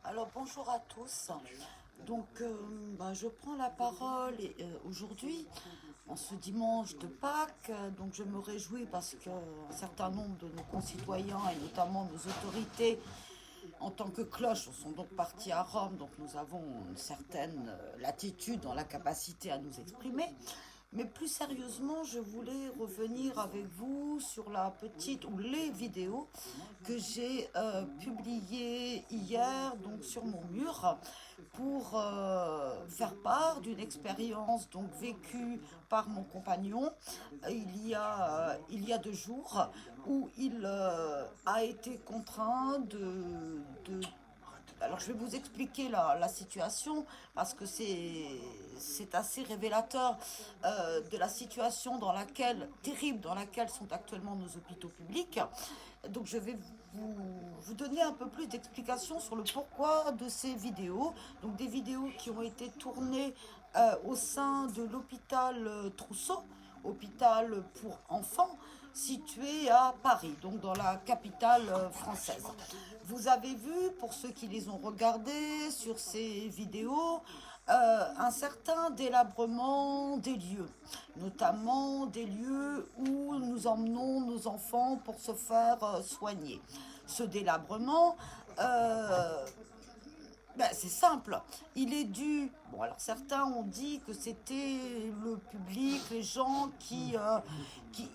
Alors bonjour à tous. Donc je prends la parole aujourd'hui, en ce dimanche de Pâques. Donc je me réjouis parce qu'un certain nombre de nos concitoyens et notamment nos autorités en tant que cloches sont donc partis à Rome. Donc nous avons une certaine latitude dans la capacité à nous exprimer. Mais plus sérieusement, je voulais revenir avec vous sur la petite ou les vidéos que j'ai publiées hier donc sur mon mur pour faire part d'une expérience donc vécue par mon compagnon il y a 2 jours où il a été contraint alors je vais vous expliquer la situation parce que c'est assez révélateur de la situation terrible dans laquelle sont actuellement nos hôpitaux publics. Donc je vais vous donner un peu plus d'explications sur le pourquoi de ces vidéos. Donc des vidéos qui ont été tournées au sein de l'hôpital Trousseau, hôpital pour enfants, situé à Paris, donc dans la capitale française. Vous avez vu, pour ceux qui les ont regardés sur ces vidéos, un certain délabrement des lieux, notamment des lieux où nous emmenons nos enfants pour se faire soigner. Ce délabrement, c'est simple, il est dû. Bon, alors certains ont dit que c'était le public, les gens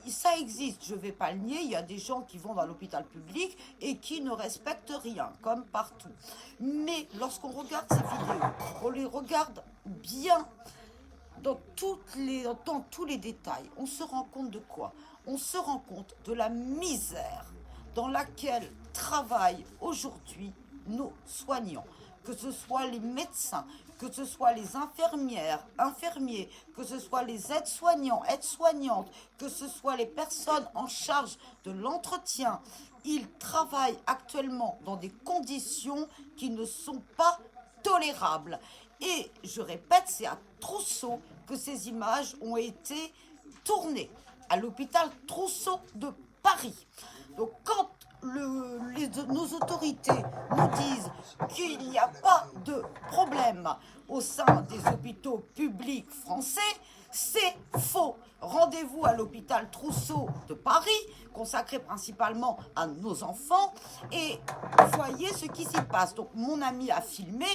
ça existe, je ne vais pas le nier, il y a des gens qui vont dans l'hôpital public et qui ne respectent rien, comme partout. Mais lorsqu'on regarde ces vidéos, on les regarde bien dans tous les détails, on se rend compte de quoi? On se rend compte de la misère dans laquelle travaillent aujourd'hui nos soignants, que ce soit les médecins, que ce soit les infirmières, infirmiers, que ce soit les aides-soignants, aides-soignantes, que ce soit les personnes en charge de l'entretien. Ils travaillent actuellement dans des conditions qui ne sont pas tolérables. Et je répète, c'est à Trousseau que ces images ont été tournées, à l'hôpital Trousseau de Paris. Donc quand nos autorités nous disent qu'il n'y a pas de problème au sein des hôpitaux publics français, c'est faux. Rendez-vous à l'hôpital Trousseau de Paris, consacré principalement à nos enfants, et voyez ce qui s'y passe. Donc mon ami a filmé,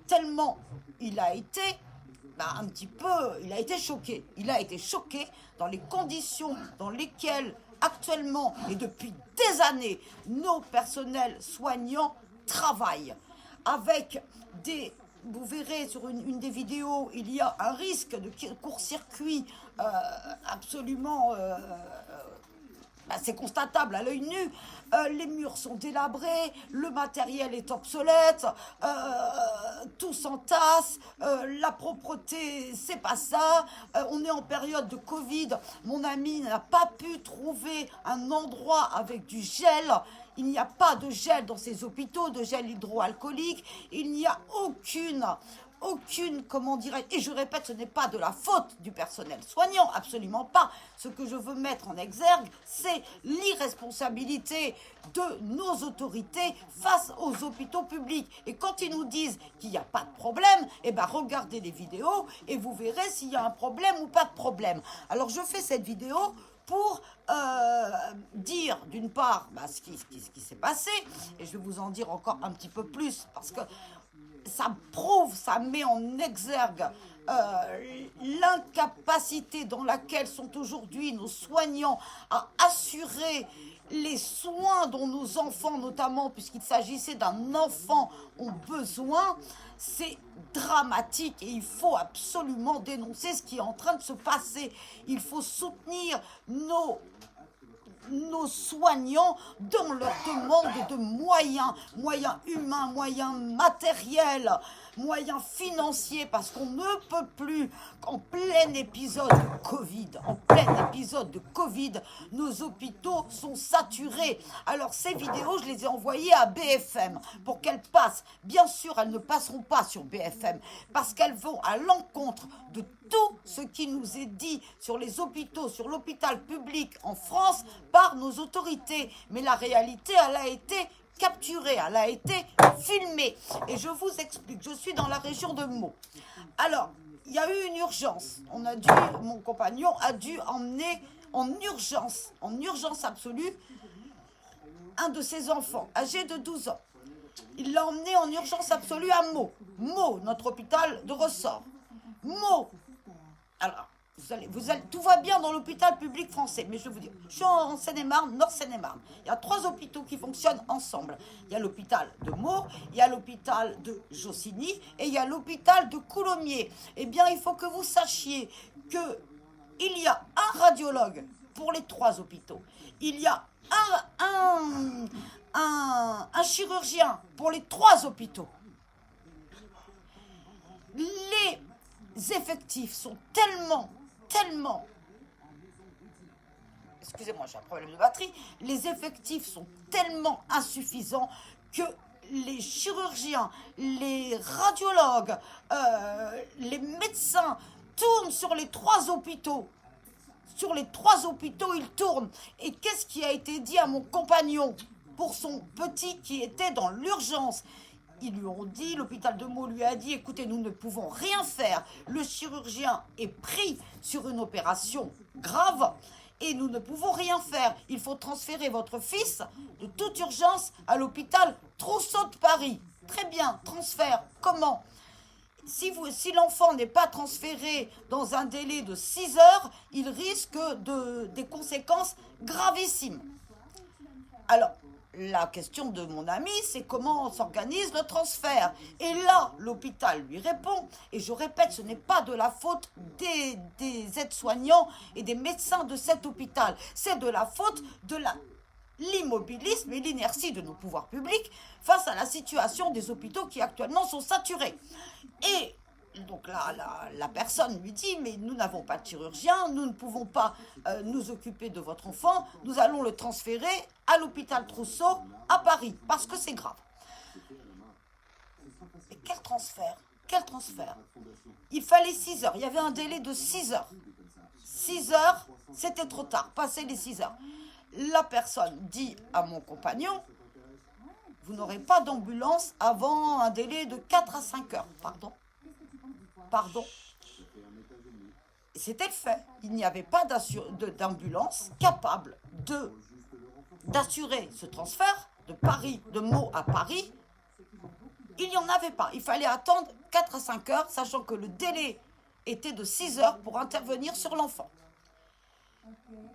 tellement il a été il a été choqué. Il a été choqué dans les conditions dans lesquelles actuellement et depuis des années nos personnels soignants travaillent. Vous verrez sur une des vidéos, il y a un risque de court-circuit absolument c'est constatable à l'œil nu. Les murs sont délabrés, le matériel est obsolète, tout s'entasse, la propreté, c'est pas ça. On est en période de Covid. Mon ami n'a pas pu trouver un endroit avec du gel. Il n'y a pas de gel dans ces hôpitaux, de gel hydroalcoolique. Il n'y a comment dirais-je, et je répète, ce n'est pas de la faute du personnel soignant, absolument pas. Ce que je veux mettre en exergue, c'est l'irresponsabilité de nos autorités face aux hôpitaux publics. Et quand ils nous disent qu'il n'y a pas de problème, regardez les vidéos et vous verrez s'il y a un problème ou pas de problème. Alors je fais cette vidéo pour dire d'une part ce qui s'est passé, et je vais vous en dire encore un petit peu plus, parce que ça met en exergue l'incapacité dans laquelle sont aujourd'hui nos soignants à assurer les soins dont nos enfants, notamment puisqu'il s'agissait d'un enfant, ont besoin. C'est dramatique et il faut absolument dénoncer ce qui est en train de se passer. Il faut soutenir nos soignants dans leur demande de moyens humains, moyens matériels, moyens financiers, parce qu'on ne peut plus, en plein épisode de Covid, nos hôpitaux sont saturés. Alors ces vidéos, je les ai envoyées à BFM pour qu'elles passent. Bien sûr, elles ne passeront pas sur BFM, parce qu'elles vont à l'encontre de tout ce qui nous est dit sur les hôpitaux, sur l'hôpital public en France par nos autorités. Mais la réalité, elle a été capturée, elle a été filmée. Et je vous explique, je suis dans la région de Meaux. Alors, il y a eu une urgence. Mon compagnon a dû emmener en urgence absolue, un de ses enfants, âgé de 12 ans. Il l'a emmené en urgence absolue à Meaux. Meaux, notre hôpital de ressort. Meaux. Alors, tout va bien dans l'hôpital public français, mais je vais vous dire, je suis en Seine-et-Marne, Nord Seine-et-Marne. Il y a 3 hôpitaux qui fonctionnent ensemble. Il y a l'hôpital de Meaux, il y a l'hôpital de Jossigny et il y a l'hôpital de Coulommiers. Eh bien, il faut que vous sachiez qu'il y a un radiologue pour les 3 hôpitaux. Il y a un chirurgien pour les 3 hôpitaux. Les effectifs sont tellement, excusez-moi, j'ai un problème de batterie, les effectifs sont tellement insuffisants que les chirurgiens, les radiologues, les médecins tournent sur les 3 hôpitaux. Sur les 3 hôpitaux, ils tournent. Et qu'est-ce qui a été dit à mon compagnon pour son petit qui était dans l'urgence? Ils lui ont dit, l'hôpital de Meaux lui a dit, écoutez, nous ne pouvons rien faire. Le chirurgien est pris sur une opération grave et nous ne pouvons rien faire. Il faut transférer votre fils de toute urgence à l'hôpital Trousseau de Paris. Très bien, transfert. Comment? Si l'enfant n'est pas transféré dans un délai de 6 heures, il risque des conséquences gravissimes. Alors, la question de mon ami, c'est comment on s'organise le transfert. Et là, l'hôpital lui répond, et je répète, ce n'est pas de la faute des aides-soignants et des médecins de cet hôpital, c'est de la faute de l'immobilisme et l'inertie de nos pouvoirs publics face à la situation des hôpitaux qui actuellement sont saturés. Et donc là, la personne lui dit, mais nous n'avons pas de chirurgien, nous ne pouvons pas nous occuper de votre enfant, nous allons le transférer à l'hôpital Trousseau à Paris, parce que c'est grave. Et quel transfert? Il fallait 6 heures, il y avait un délai de 6 heures. 6 heures, c'était trop tard, passé les 6 heures. La personne dit à mon compagnon, vous n'aurez pas d'ambulance avant un délai de 4 à 5 heures. Pardon. C'était le fait. Il n'y avait pas d'ambulance capable d'assurer ce transfert de Meaux à Paris. Il n'y en avait pas. Il fallait attendre 4 à 5 heures, sachant que le délai était de 6 heures pour intervenir sur l'enfant.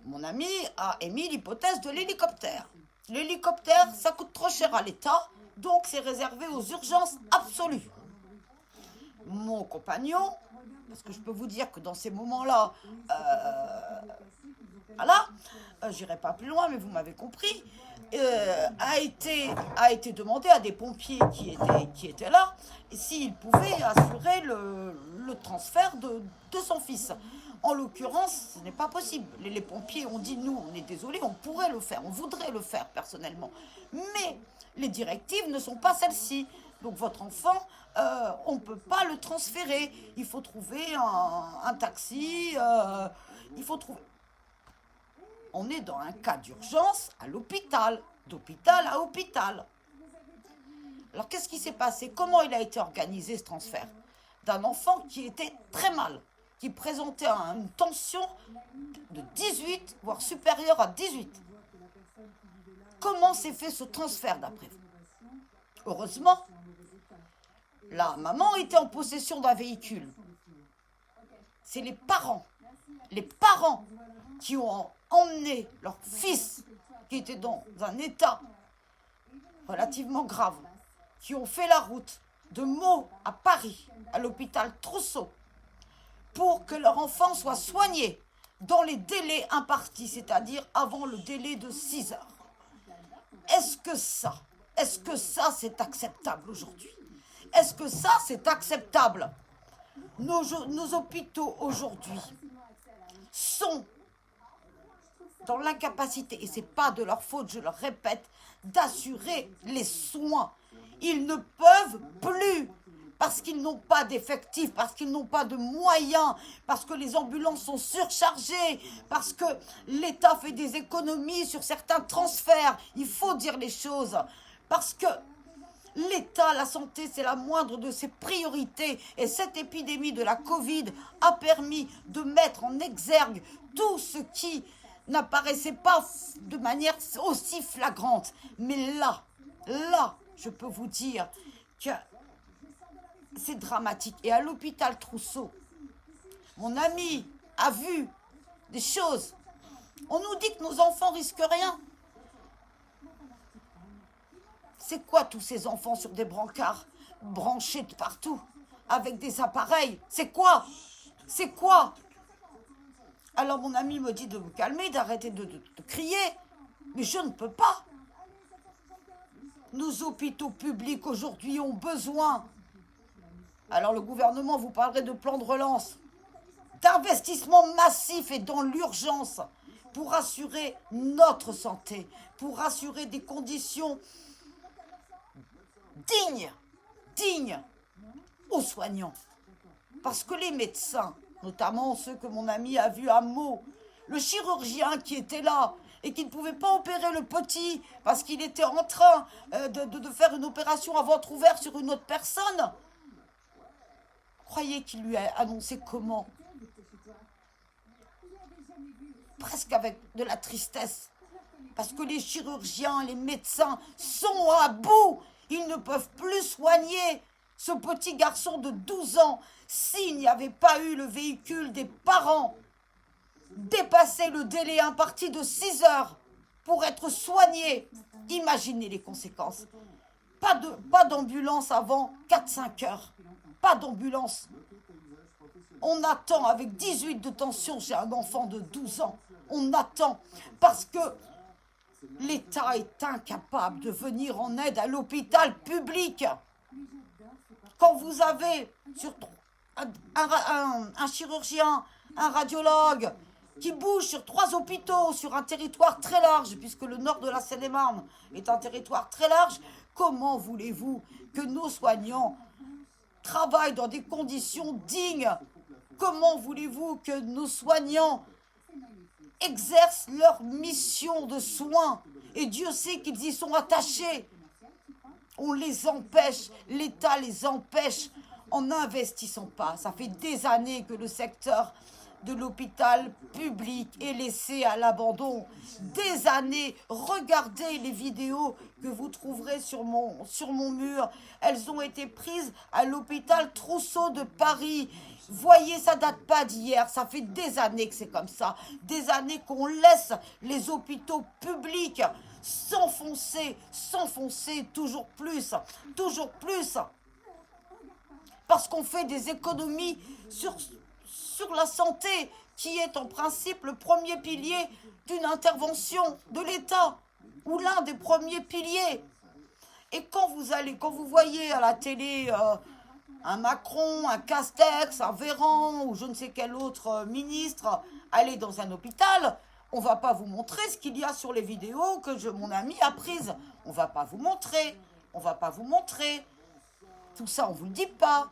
Mon ami a émis l'hypothèse de l'hélicoptère. L'hélicoptère, ça coûte trop cher à l'État, donc c'est réservé aux urgences absolues. Mon compagnon, parce que je peux vous dire que dans ces moments-là, j'irai pas plus loin, mais vous m'avez compris, a été demandé à des pompiers qui étaient là s'ils pouvaient assurer le transfert de son fils. En l'occurrence, ce n'est pas possible. Les pompiers ont dit, nous, on est désolés, on pourrait le faire, on voudrait le faire personnellement. Mais les directives ne sont pas celles-ci. Donc votre enfant, on ne peut pas le transférer. Il faut trouver un taxi, il faut trouver... On est dans un cas d'urgence à l'hôpital, d'hôpital à hôpital. Alors qu'est-ce qui s'est passé? Comment il a été organisé ce transfert? D'un enfant qui était très mal, qui présentait une tension de 18, voire supérieure à 18. Comment s'est fait ce transfert d'après vous? Heureusement, la maman était en possession d'un véhicule. C'est les parents qui ont emmené leur fils, qui était dans un état relativement grave, qui ont fait la route de Meaux à Paris, à l'hôpital Trousseau, pour que leur enfant soit soigné dans les délais impartis, c'est-à-dire avant le délai de 6 heures. Est-ce que ça c'est acceptable aujourd'hui? Est-ce que ça c'est acceptable? Nos hôpitaux aujourd'hui sont dans l'incapacité, et ce n'est pas de leur faute, je le répète, d'assurer les soins. Ils ne peuvent plus, parce qu'ils n'ont pas d'effectifs, parce qu'ils n'ont pas de moyens, parce que les ambulances sont surchargées, parce que l'État fait des économies sur certains transferts. Il faut dire les choses. Parce que l'État, la santé, c'est la moindre de ses priorités. Et cette épidémie de la Covid a permis de mettre en exergue tout ce qui n'apparaissait pas de manière aussi flagrante. Mais là, je peux vous dire que c'est dramatique. Et à l'hôpital Trousseau, mon ami a vu des choses. On nous dit que nos enfants risquent rien. C'est quoi tous ces enfants sur des brancards, branchés de partout, avec des appareils? C'est quoi? C'est quoi? Alors mon ami me dit de me calmer, d'arrêter de crier. Mais je ne peux pas. Nos hôpitaux publics aujourd'hui ont besoin. Alors le gouvernement vous parlerait de plan de relance, d'investissement massif et dans l'urgence pour assurer notre santé, pour assurer des conditions dignes aux soignants. Parce que les médecins, notamment ceux que mon ami a vus à Meaux, le chirurgien qui était là et qui ne pouvait pas opérer le petit parce qu'il était en train de faire une opération à ventre ouvert sur une autre personne, croyez qu'il lui a annoncé comment? Presque avec de la tristesse. Parce que les chirurgiens, les médecins sont à bout. Ils ne peuvent plus soigner ce petit garçon de 12 ans s'il n'y avait pas eu le véhicule des parents. Dépasser le délai imparti de 6 heures pour être soigné. Imaginez les conséquences. Pas d'ambulance avant 4-5 heures. Pas d'ambulance. On attend avec 18 de tension chez un enfant de 12 ans. On attend parce que l'État est incapable de venir en aide à l'hôpital public. Quand vous avez un chirurgien, un radiologue qui bouge sur 3 hôpitaux sur un territoire très large, puisque le nord de la Seine-et-Marne est un territoire très large, comment voulez-vous que nos soignants travaillent dans des conditions dignes? Comment voulez-vous que nos soignants exercent leur mission de soins? Et Dieu sait qu'ils y sont attachés. On les empêche, l'État les empêche en n'investissant pas. Ça fait des années que le secteur de l'hôpital public est laissé à l'abandon. Des années. Regardez les vidéos que vous trouverez sur mon mur. Elles ont été prises à l'hôpital Trousseau de Paris. Voyez, ça date pas d'hier, ça fait des années que c'est comme ça. Des années qu'on laisse les hôpitaux publics s'enfoncer toujours plus. Parce qu'on fait des économies sur la santé, qui est en principe le premier pilier d'une intervention de l'État, ou l'un des premiers piliers. Et quand vous voyez à la télé un Macron, un Castex, un Véran, ou je ne sais quel autre ministre aller dans un hôpital, on ne va pas vous montrer ce qu'il y a sur les vidéos que mon ami a prises. On ne va pas vous montrer. Tout ça, on ne vous le dit pas.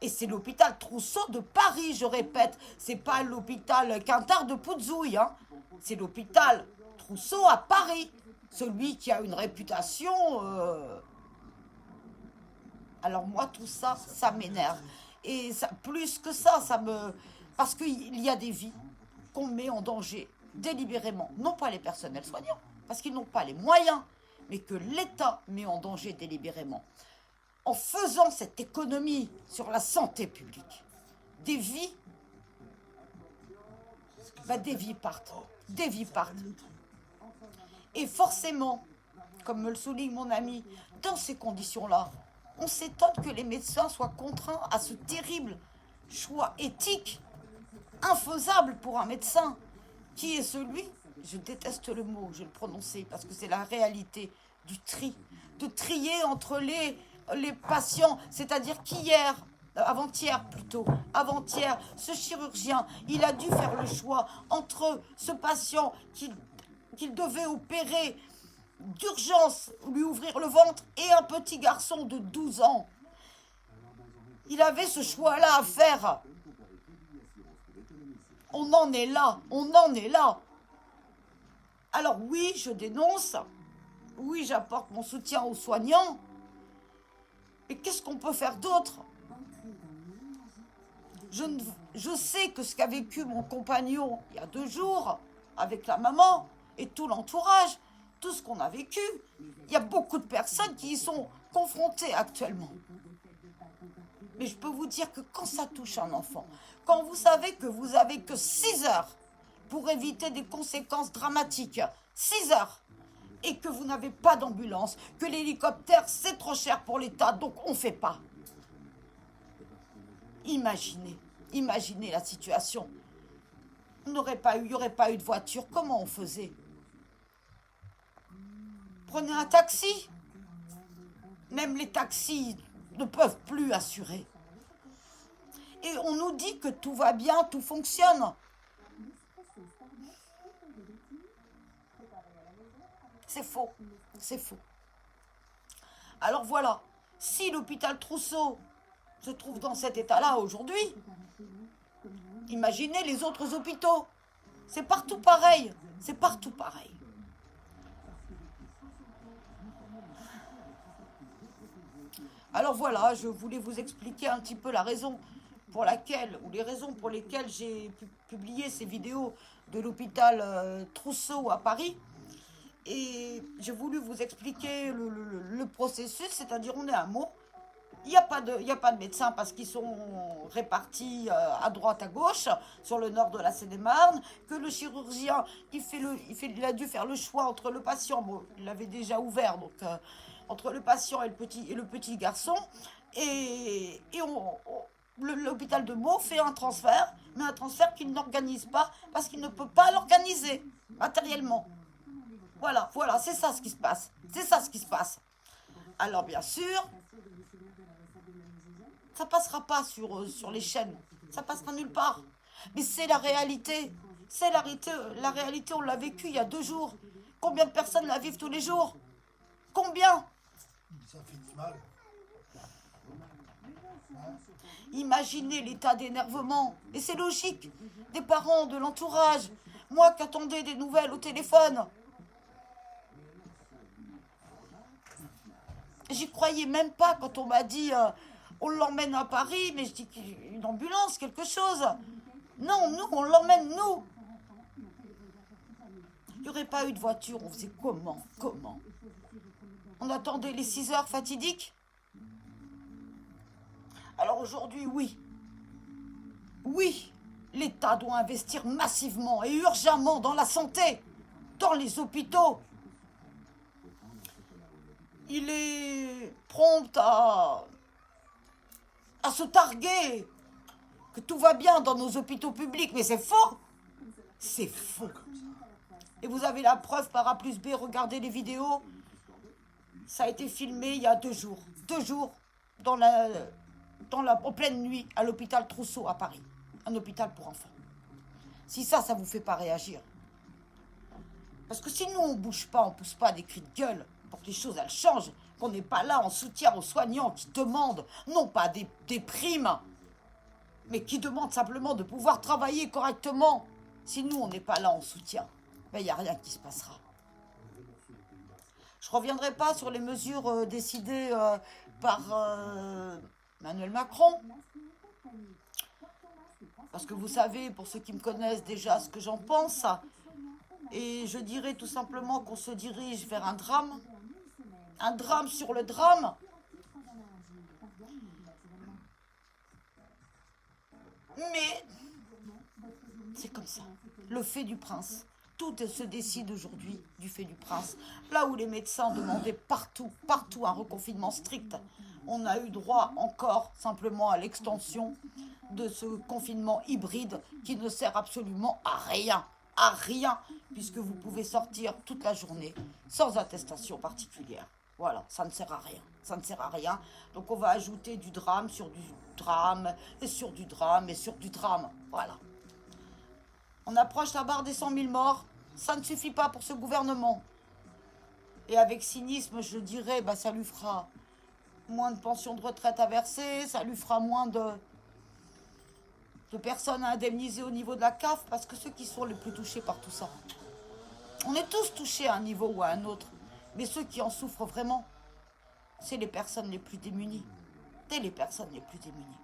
Et c'est l'hôpital Trousseau de Paris, je répète. C'est pas l'hôpital Quintard de Poudzouille. C'est l'hôpital Trousseau à Paris. Celui qui a une réputation... Alors moi, tout ça, ça m'énerve. Et ça, plus que ça, parce qu'il y a des vies qu'on met en danger délibérément. Non pas les personnels soignants, parce qu'ils n'ont pas les moyens, mais que l'État met en danger délibérément. En faisant cette économie sur la santé publique, des vies partent. Et forcément, comme me le souligne mon ami, dans ces conditions-là, on s'étonne que les médecins soient contraints à ce terrible choix éthique, infaisable pour un médecin, qui est celui, je déteste le mot, je vais le prononcer, parce que c'est la réalité du tri, de trier entre les patients, c'est-à-dire avant-hier, ce chirurgien, il a dû faire le choix entre ce patient qu'il devait opérer d'urgence, lui ouvrir le ventre, et un petit garçon de 12 ans. Il avait ce choix-là à faire. On en est là. Alors oui, je dénonce oui, j'apporte mon soutien aux soignants. Mais qu'est-ce qu'on peut faire d'autre? Je sais que ce qu'a vécu mon compagnon il y a 2 jours, avec la maman et tout l'entourage, tout ce qu'on a vécu, il y a beaucoup de personnes qui y sont confrontées actuellement. Mais je peux vous dire que quand ça touche un enfant, quand vous savez que vous avez que 6 heures pour éviter des conséquences dramatiques, 6 heures, et que vous n'avez pas d'ambulance, que l'hélicoptère c'est trop cher pour l'État, donc on ne fait pas. Imaginez la situation. Il n'y aurait pas eu de voiture, comment on faisait? Prenez un taxi. Même les taxis ne peuvent plus assurer. Et on nous dit que tout va bien, tout fonctionne. C'est faux, c'est faux. Alors voilà, si l'hôpital Trousseau se trouve dans cet état-là aujourd'hui, imaginez les autres hôpitaux. C'est partout pareil, c'est partout pareil. Alors voilà, je voulais vous expliquer un petit peu la raison pour laquelle, ou les raisons pour lesquelles j'ai publié ces vidéos de l'hôpital Trousseau à Paris. Et j'ai voulu vous expliquer le processus, c'est-à-dire on est à Meaux. Il n'y a pas de médecins parce qu'ils sont répartis à droite, à gauche, sur le nord de la Seine-et-Marne, que le chirurgien, il a dû faire le choix entre le patient, bon, il l'avait déjà ouvert, donc entre le patient et le petit garçon, et l'hôpital de Meaux fait un transfert, mais un transfert qu'il n'organise pas parce qu'il ne peut pas l'organiser matériellement. Voilà, c'est ça ce qui se passe. C'est ça ce qui se passe. Alors bien sûr, ça passera pas sur les chaînes. Ça passera nulle part. Mais c'est la réalité. C'est la réalité, on l'a vécu il y a 2 jours. Combien de personnes la vivent tous les jours? Combien? Ça finit mal. Imaginez l'état d'énervement. Et c'est logique. Des parents, de l'entourage. Moi qui attendais des nouvelles au téléphone. J'y croyais même pas quand on m'a dit on l'emmène à Paris, mais je dis une ambulance, quelque chose. Non, nous, on l'emmène, nous. Il n'y aurait pas eu de voiture, on faisait comment? On attendait les 6 heures fatidiques? Alors aujourd'hui, oui, l'État doit investir massivement et urgemment dans la santé, dans les hôpitaux. Il est prompt à se targuer que tout va bien dans nos hôpitaux publics, mais c'est faux. C'est faux. Et vous avez la preuve par A plus B, regardez les vidéos. Ça a été filmé il y a 2 jours. 2 jours en pleine nuit à l'hôpital Trousseau à Paris. Un hôpital pour enfants. Si ça vous fait pas réagir. Parce que si nous on bouge pas, on pousse pas des cris de gueule pour que les choses elles changent, qu'on n'est pas là en soutien aux soignants qui demandent, non pas des primes, mais qui demandent simplement de pouvoir travailler correctement. Si nous, on n'est pas là en soutien, ben, il n'y a rien qui se passera. Je ne reviendrai pas sur les mesures décidées par Emmanuel Macron. Parce que vous savez, pour ceux qui me connaissent déjà, ce que j'en pense. Et je dirais tout simplement qu'on se dirige vers un drame. Un drame sur le drame. Mais c'est comme ça. Le fait du prince. Tout se décide aujourd'hui du fait du prince. Là où les médecins demandaient partout un reconfinement strict, on a eu droit encore simplement à l'extension de ce confinement hybride qui ne sert absolument à rien, puisque vous pouvez sortir toute la journée sans attestation particulière. Voilà, ça ne sert à rien. Donc on va ajouter du drame sur du drame, et sur du drame, et sur du drame. Voilà. On approche la barre des 100 000 morts. Ça ne suffit pas pour ce gouvernement. Et avec cynisme, je dirais, ça lui fera moins de pensions de retraite à verser, ça lui fera moins de personnes à indemniser au niveau de la CAF, parce que ceux qui sont les plus touchés par tout ça, on est tous touchés à un niveau ou à un autre. Mais ceux qui en souffrent vraiment, c'est les personnes les plus démunies. C'est les personnes les plus démunies.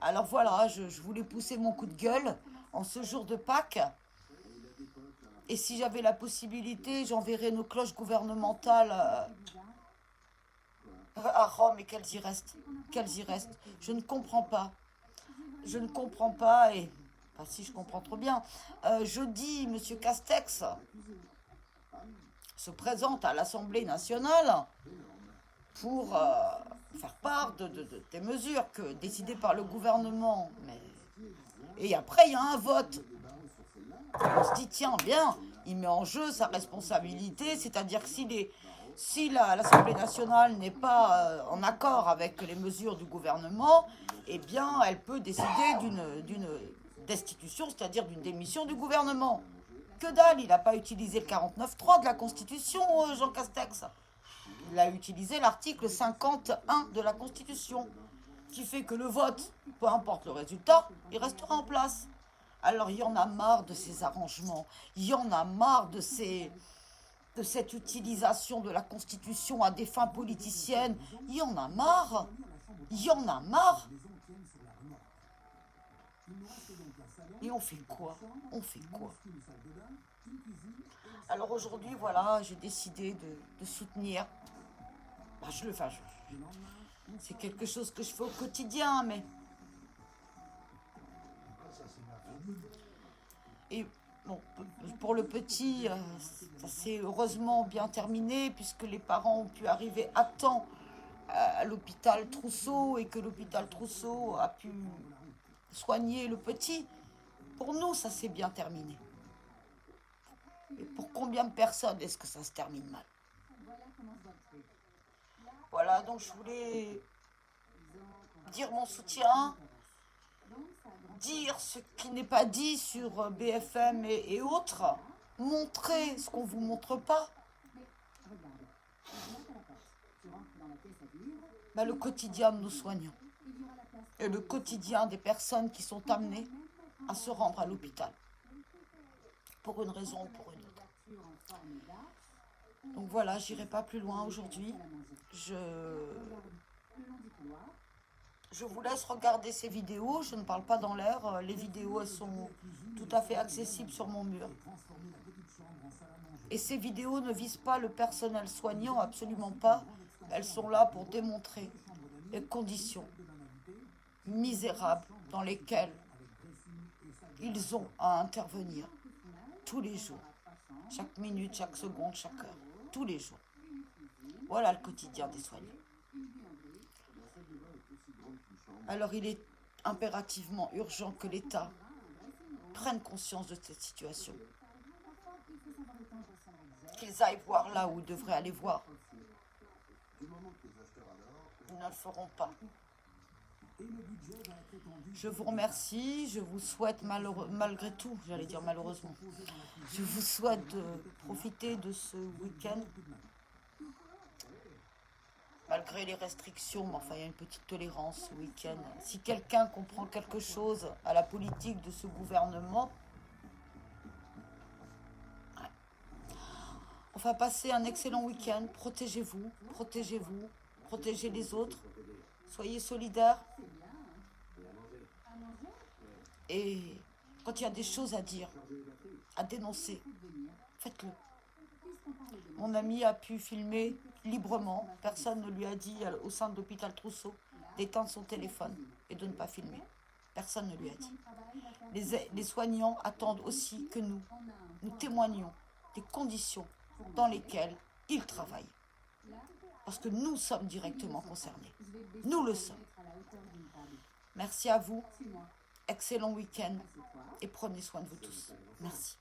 Alors voilà, je voulais pousser mon coup de gueule en ce jour de Pâques. Et si j'avais la possibilité, j'enverrais nos cloches gouvernementales à Rome et qu'elles y restent. Qu'elles y restent. Je ne comprends pas. Je ne comprends pas et... Enfin si, je comprends trop bien. Jeudi, M. Castex se présente à l'Assemblée nationale pour faire part des mesures décidées par le gouvernement. Et après, il y a un vote. On se dit, tiens, bien, il met en jeu sa responsabilité, c'est-à-dire que si l'Assemblée nationale n'est pas en accord avec les mesures du gouvernement, eh bien, elle peut décider d'une destitution, c'est-à-dire d'une démission du gouvernement. Que dalle, il n'a pas utilisé le 49.3 de la Constitution, Jean Castex. Il a utilisé l'article 51 de la Constitution, qui fait que le vote, peu importe le résultat, il restera en place. Alors il y en a marre de ces arrangements, il y en a marre de cette utilisation de la Constitution à des fins politiciennes, il y en a marre, il y en a marre. Et on fait quoi? On fait quoi? Alors aujourd'hui, voilà, j'ai décidé de soutenir. Bah, c'est quelque chose que je fais au quotidien, mais... Et bon, pour le petit, ça s'est heureusement bien terminé, puisque les parents ont pu arriver à temps à l'hôpital Trousseau, et que l'hôpital Trousseau a pu soigner le petit. Pour nous, ça s'est bien terminé. Et pour combien de personnes est-ce que ça se termine mal? Voilà, donc je voulais dire mon soutien, dire ce qui n'est pas dit sur BFM et autres, montrer ce qu'on ne vous montre pas. Le quotidien de nos soignants et le quotidien des personnes qui sont amenées à se rendre à l'hôpital, pour une raison ou pour une autre. Donc voilà, j'irai pas plus loin aujourd'hui. Je vous laisse regarder ces vidéos, je ne parle pas dans l'air, les vidéos elles sont tout à fait accessibles sur mon mur. Et ces vidéos ne visent pas le personnel soignant, absolument pas. Elles sont là pour démontrer les conditions misérables dans lesquelles ils ont à intervenir tous les jours, chaque minute, chaque seconde, chaque heure, tous les jours. Voilà le quotidien des soignants. Alors il est impérativement urgent que l'État prenne conscience de cette situation. Qu'ils aillent voir là où ils devraient aller voir. Ils ne le feront pas. Je vous remercie, je vous souhaite malgré tout, j'allais dire malheureusement, je vous souhaite de profiter de ce week-end. Malgré les restrictions, mais enfin il y a une petite tolérance ce week-end. Si quelqu'un comprend quelque chose à la politique de ce gouvernement, on va passer un excellent week-end. Protégez-vous, protégez-vous, protégez les autres. Soyez solidaires. Et quand il y a des choses à dire, à dénoncer, faites-le. Mon ami a pu filmer librement. Personne ne lui a dit au sein de l'hôpital Trousseau d'éteindre son téléphone et de ne pas filmer. Personne ne lui a dit. Les soignants attendent aussi que nous témoignions des conditions dans lesquelles ils travaillent. Parce que nous sommes directement concernés. Nous le sommes. Merci à vous. Excellent week-end. Et prenez soin de vous tous. Merci.